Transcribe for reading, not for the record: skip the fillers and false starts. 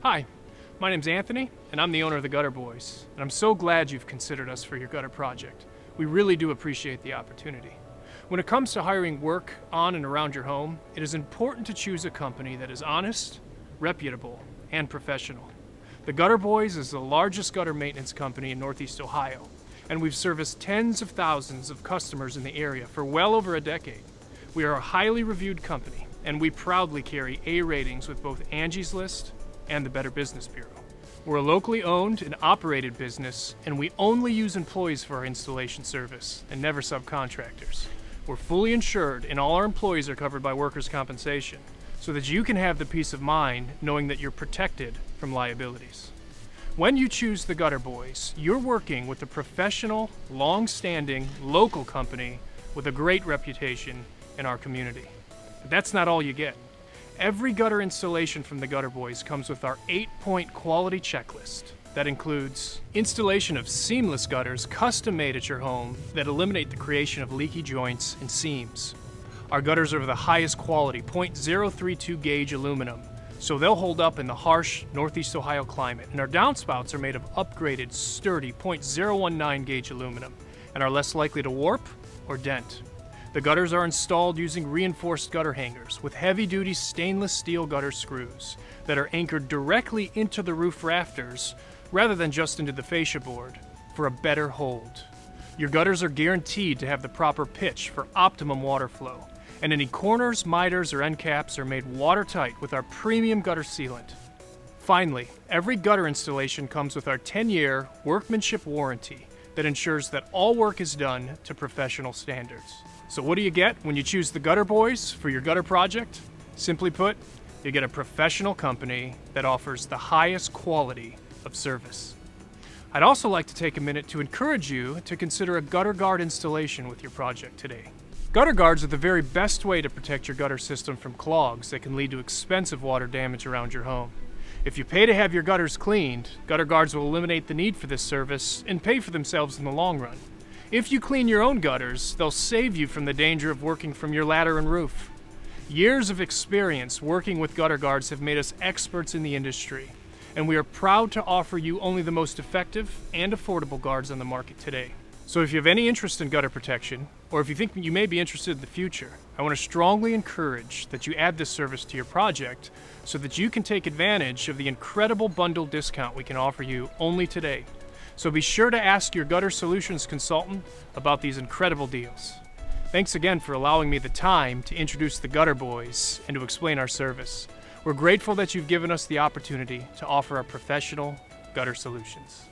Hi, my name's Anthony, and I'm the owner of the Gutter Boys, and I'm so glad you've considered us for your gutter project. We really do appreciate the opportunity. When it comes to hiring work on and around your home, it is important to choose a company that is honest, reputable, and professional. The Gutter Boys is the largest gutter maintenance company in Northeast Ohio, and we've serviced tens of thousands of customers in the area for well over a decade. We are a highly reviewed company, and we proudly carry A ratings with both Angie's List and the Better Business Bureau. We're a locally owned and operated business, and we only use employees for our installation service and never subcontractors. We're fully insured, and all our employees are covered by workers' compensation, so that you can have the peace of mind knowing that you're protected from liabilities. When you choose the Gutter Boys, you're working with a professional, long-standing, local company with a great reputation in our community. But that's not all you get. Every gutter installation from the Gutter Boys comes with our 8-point quality checklist. That includes installation of seamless gutters custom made at your home that eliminate the creation of leaky joints and seams. Our gutters are of the highest quality, .032 gauge aluminum, so they'll hold up in the harsh Northeast Ohio climate. And our downspouts are made of upgraded, sturdy .019 gauge aluminum and are less likely to warp or dent. The gutters are installed using reinforced gutter hangers with heavy-duty stainless steel gutter screws that are anchored directly into the roof rafters rather than just into the fascia board for a better hold. Your gutters are guaranteed to have the proper pitch for optimum water flow, and any corners, miters, or end caps are made watertight with our premium gutter sealant. Finally, every gutter installation comes with our 10-year workmanship warranty that ensures that all work is done to professional standards. So what do you get when you choose the Gutter Boys for your gutter project? Simply put, you get a professional company that offers the highest quality of service. I'd also like to take a minute to encourage you to consider a gutter guard installation with your project today. Gutter guards are the very best way to protect your gutter system from clogs that can lead to expensive water damage around your home. If you pay to have your gutters cleaned, gutter guards will eliminate the need for this service and pay for themselves in the long run. If you clean your own gutters, they'll save you from the danger of working from your ladder and roof. Years of experience working with gutter guards have made us experts in the industry, and we are proud to offer you only the most effective and affordable guards on the market today. So if you have any interest in gutter protection, or if you think you may be interested in the future, I want to strongly encourage that you add this service to your project so that you can take advantage of the incredible bundle discount we can offer you only today. So be sure to ask your Gutter Solutions consultant about these incredible deals. Thanks again for allowing me the time to introduce the Gutter Boys and to explain our service. We're grateful that you've given us the opportunity to offer our professional gutter solutions.